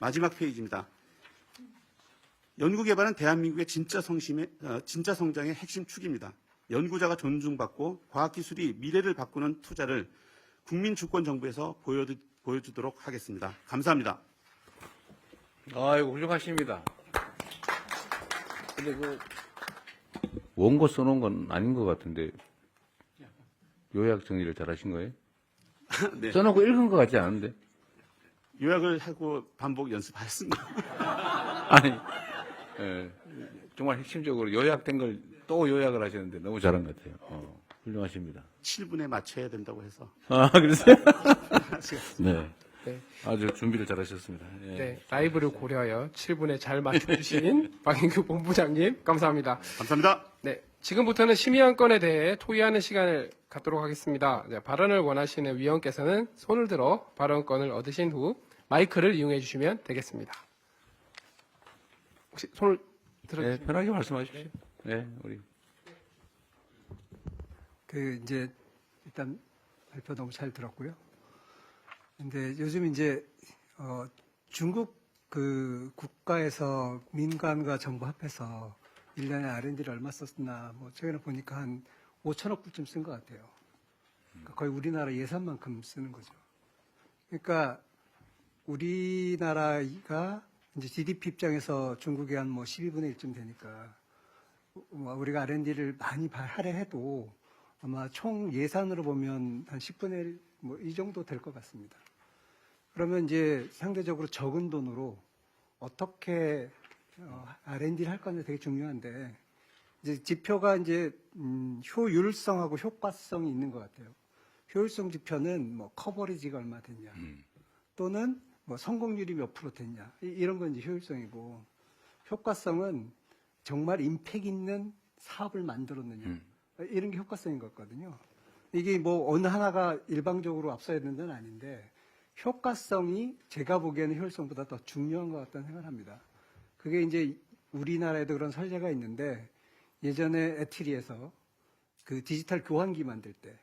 마지막 페이지입니다. 연구개발은 대한민국의 진짜 성장의 핵심 축입니다. 연구자가 존중받고 과학기술이 미래를 바꾸는 투자를 국민주권정부에서 보여주도록 하겠습니다. 감사합니다. 아이고, 훌륭하십니다. 근데 원고 써놓은 건 아닌 것 같은데, 요약 정리를 잘 하신 거예요? 네. 써놓고 읽은 것 같지 않은데? 요약을 하고 반복 연습하였습니다. 아니, 예, 정말 핵심적으로 요약된 걸 또 요약을 하셨는데 너무 잘한 것 같아요. 훌륭하십니다. 7분에 맞춰야 된다고 해서. 아, 그러세요? 네. 네. 아주 준비를 잘 하셨습니다. 예. 네, 라이브를 고려하여 7분에 잘 맞춰주신 박인규 본부장님 감사합니다. 감사합니다. 네, 지금부터는 심의안 건에 대해 토의하는 시간을 갖도록 하겠습니다. 네, 발언을 원하시는 위원께서는 손을 들어 발언권을 얻으신 후 마이크를 이용해 주시면 되겠습니다. 혹시 손을 네, 들어주시면 편하게 말씀하십시오. 네, 우리. 이제 일단 발표 너무 잘 들었고요. 근데 요즘 이제 중국 국가에서 민간과 정부 합해서 1년에 R&D를 얼마 썼나 뭐 최근에 보니까 한 5천억 불쯤 쓴 것 같아요. 그러니까 거의 우리나라 예산만큼 쓰는 거죠. 그러니까 우리나라가 이제 GDP 입장에서 중국의 한 뭐 12분의 1쯤 되니까 우리가 R&D를 많이 할애해도 아마 총 예산으로 보면 한 10분의 1 뭐 이 정도 될 것 같습니다. 그러면 이제 상대적으로 적은 돈으로 어떻게 R&D를 할 건지 되게 중요한데 이제 지표가 이제 효율성하고 효과성이 있는 것 같아요. 효율성 지표는 뭐 커버리지가 얼마 됐냐 또는 뭐 성공률이 몇 프로 됐냐 이런 건 이제 효율성이고 효과성은 정말 임팩 있는 사업을 만들었느냐 이런 게 효과성인 것 같거든요. 이게 뭐 어느 하나가 일방적으로 앞서야 되는 건 아닌데 효과성이 제가 보기에는 효율성보다 더 중요한 것 같다는 생각을 합니다. 그게 이제 우리나라에도 그런 사례가 있는데 예전에 에트리에서 그 디지털 교환기 만들 때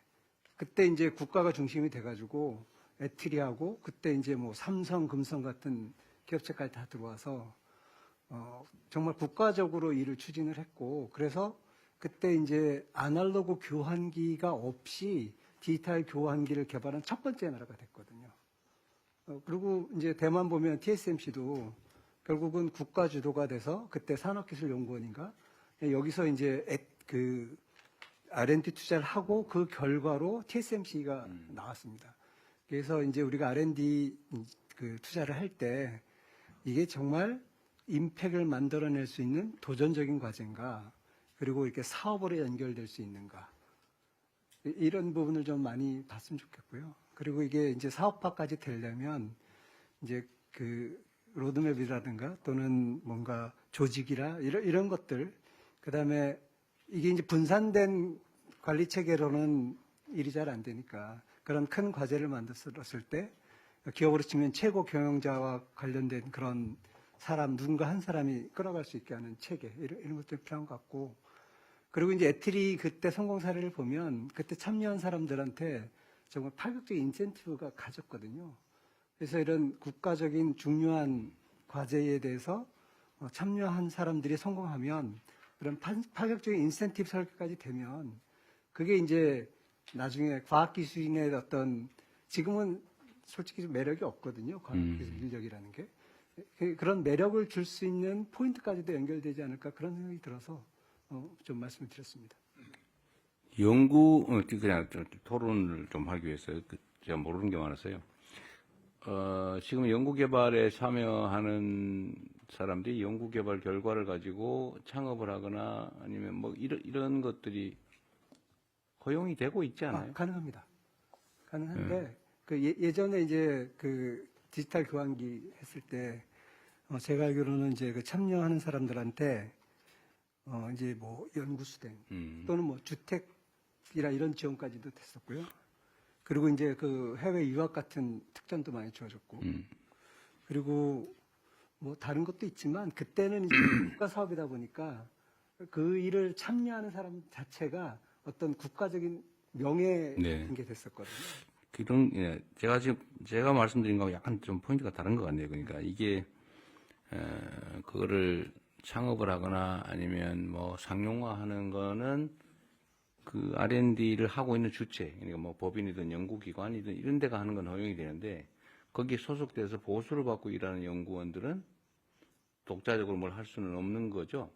그때 이제 국가가 중심이 돼가지고 에트리하고 그때 이제 뭐 삼성, 금성 같은 기업체까지 다 들어와서 정말 국가적으로 일을 추진을 했고 그래서 그때 이제 아날로그 교환기가 없이 디지털 교환기를 개발한 첫 번째 나라가 됐거든요. 그리고 이제 대만 보면 TSMC도 결국은 국가 주도가 돼서 그때 산업기술연구원인가 여기서 이제 R&D 투자를 하고 그 결과로 TSMC가 나왔습니다. 그래서 이제 우리가 R&D 투자를 할 때 이게 정말 임팩을 만들어낼 수 있는 도전적인 과제인가 그리고 이렇게 사업으로 연결될 수 있는가 이런 부분을 좀 많이 봤으면 좋겠고요. 그리고 이게 이제 사업화까지 되려면 이제 로드맵이라든가 또는 뭔가 조직이라 이런 것들 그다음에 이게 이제 분산된 관리 체계로는 일이 잘 안 되니까 그런 큰 과제를 만들었을 때 기업으로 치면 최고 경영자와 관련된 그런 사람 누군가 한 사람이 끌어갈 수 있게 하는 체계 이런 것들이 필요한 것 같고 그리고 이제 에트리 그때 성공 사례를 보면 그때 참여한 사람들한테 정말 파격적인 인센티브가 가졌거든요. 그래서 이런 국가적인 중요한 과제에 대해서 참여한 사람들이 성공하면 그런 파격적인 인센티브 설계까지 되면 그게 이제 나중에 과학기술인의 어떤 지금은 솔직히 좀 매력이 없거든요. 과학기술 인력이라는 게. 그런 매력을 줄 수 있는 포인트까지도 연결되지 않을까 그런 생각이 들어서 좀 말씀을 드렸습니다. 그냥 토론을 좀 하기 위해서 제가 모르는 게 많았어요. 지금 연구개발에 참여하는 사람들이 연구개발 결과를 가지고 창업을 하거나 아니면 뭐 이런 것들이 허용이 되고 있지 않아요? 가능합니다. 가능한데 예전에 이제 디지털 교환기 했을 때 제가 알기로는 이제 참여하는 사람들한테 이제 뭐 연구수당 또는 뭐 주택이라 이런 지원까지도 됐었고요. 그리고 이제 해외 유학 같은 특전도 많이 주어졌고 그리고 뭐 다른 것도 있지만 그때는 이제 국가 사업이다 보니까 그 일을 참여하는 사람 자체가 어떤 국가적인 명예인 게 됐었거든요. 그런, 예, 제가 말씀드린 거하고 약간 좀 포인트가 다른 것 같네요. 그러니까 이게, 그거를 창업을 하거나 아니면 뭐 상용화하는 거는 그 R&D를 하고 있는 주체, 그러니까 뭐 법인이든 연구기관이든 이런 데가 하는 건 허용이 되는데, 거기에 소속돼서 보수를 받고 일하는 연구원들은 독자적으로 뭘 할 수는 없는 거죠.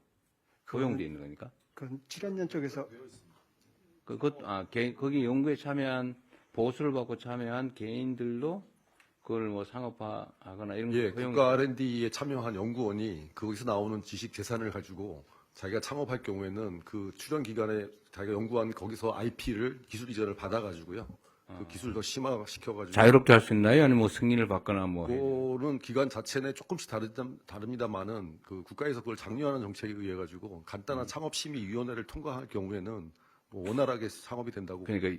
허용돼 있는 거니까. 그런 출연연 쪽에서 거기 연구에 참여한, 보수를 받고 참여한 개인들도 그걸 뭐 상업화하거나 이런 예, 거 허용이 국가 R&D에 참여한 연구원이 거기서 나오는 지식 재산을 가지고 자기가 창업할 경우에는 그 출연 기간에 자기가 연구한 거기서 IP를 기술 이전을 받아가지고요. 그 기술을 더 심화시켜가지고. 자유롭게 할 수 있나요? 아니면 뭐 승인을 받거나 뭐. 해야 돼요? 그거는 기관 자체 내 조금씩 다릅니다만은 그 국가에서 그걸 장려하는 정책에 의해 가지고 간단한 창업심의위원회를 통과할 경우에는 뭐 원활하게 창업이 된다고. 그러니까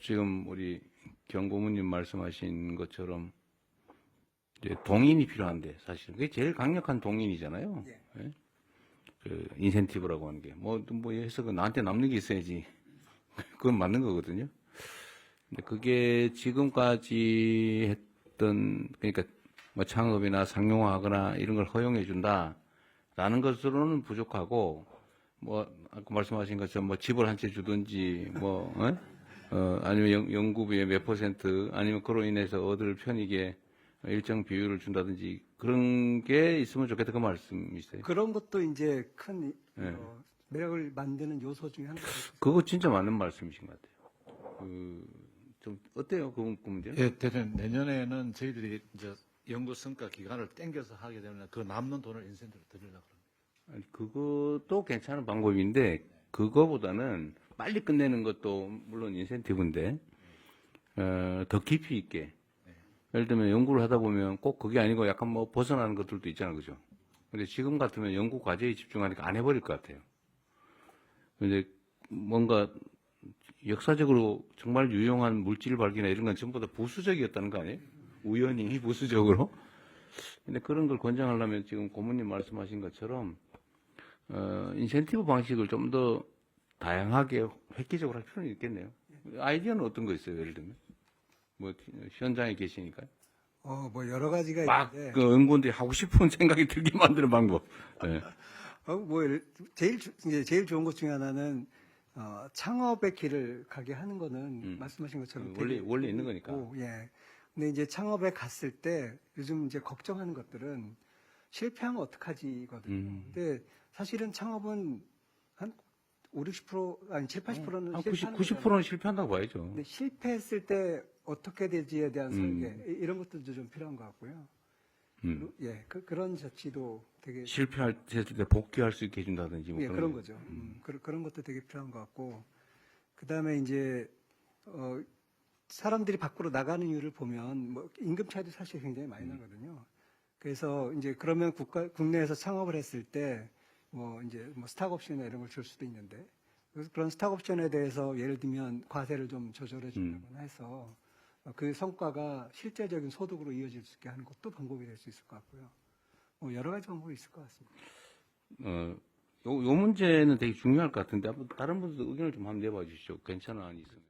지금 우리 경 고문님 말씀하신 것처럼 이제 동인이 필요한데 사실 그게 제일 강력한 동인이잖아요. 예? 그 인센티브라고 하는 게 뭐 해서 그 나한테 남는 게 있어야지. 그건 맞는 거거든요. 근데 그게 지금까지 했던 그러니까 뭐 창업이나 상용화하거나 이런 걸 허용해 준다라는 것으로는 부족하고 뭐 아까 말씀하신 것처럼 뭐 집을 한 채 주든지 뭐 아니면 연구비의 몇 %, 아니면 그로 인해서 얻을 편익의 일정 비율을 준다든지 그런 게 있으면 좋겠다 그 말씀이세요? 그런 것도 이제 큰 네. 매력을 만드는 요소 중에 하나가 그거 진짜 맞는 말씀이신 것 같아요. 좀 어때요 그 문제? 예, 대표님 내년에는 저희들이 이제 연구 성과 기간을 땡겨서 하게 되면 그 남는 돈을 인센티브로 드리려고 합니다. 아니, 그것도 괜찮은 방법인데 그거보다는 빨리 끝내는 것도 물론 인센티브인데 더 깊이 있게 예를 들면 연구를 하다 보면 꼭 그게 아니고 약간 뭐 벗어나는 것들도 있잖아요, 그죠? 근데 지금 같으면 연구 과제에 집중하니까 안 해버릴 것 같아요. 근데 뭔가 역사적으로 정말 유용한 물질 발견이나 이런 건 전부 다 부수적이었다는 거 아니에요? 우연히 부수적으로. 근데 그런 걸 권장하려면 지금 고모님 말씀하신 것처럼 인센티브 방식을 좀 더 다양하게 획기적으로 할 필요는 있겠네요. 아이디어는 어떤 거 있어요, 예를 들면? 뭐 현장에 계시니까요. 뭐 여러 가지가 막 있는데 그 연구원들이 하고 싶은 생각이 들게 만드는 방법. 네. 이제 제일 좋은 것 중에 하나는 창업의 길을 가게 하는 거는 말씀하신 것처럼 원래 있는 거니까. 예. 근데 이제 창업에 갔을 때 요즘 이제 걱정하는 것들은 실패하면 어떡하지거든요. 근데 사실은 창업은 한 5, 60% 아니 7, 80%는 한 실패하는 90%는 실패한다고 봐야죠. 근데 실패했을 때 어떻게 될지에 대한 설계 이런 것들도 좀 필요한 것 같고요. 예, 그런 자치도 되게 실패할 때 복귀할 수 있게 해준다든지 뭐 예, 그런 거죠. 그런 것도 되게 필요한 것 같고, 그 다음에 이제 사람들이 밖으로 나가는 이유를 보면 뭐 임금 차이도 사실 굉장히 많이 나거든요. 그래서 이제 그러면 국내에서 창업을 했을 때 뭐 이제 뭐 스탁옵션이나 이런 걸 줄 수도 있는데, 그래서 그런 스탁옵션에 대해서 예를 들면 과세를 좀 조절해 준다거나 해서 그 성과가 실제적인 소득으로 이어질 수 있게 하는 것도 방법이 될 수 있을 것 같고요. 뭐 여러 가지 방법이 있을 것 같습니다. 요 문제는 되게 중요할 것 같은데 다른 분들도 의견을 좀 한번 내봐 주시죠. 괜찮아, 아니 있으면.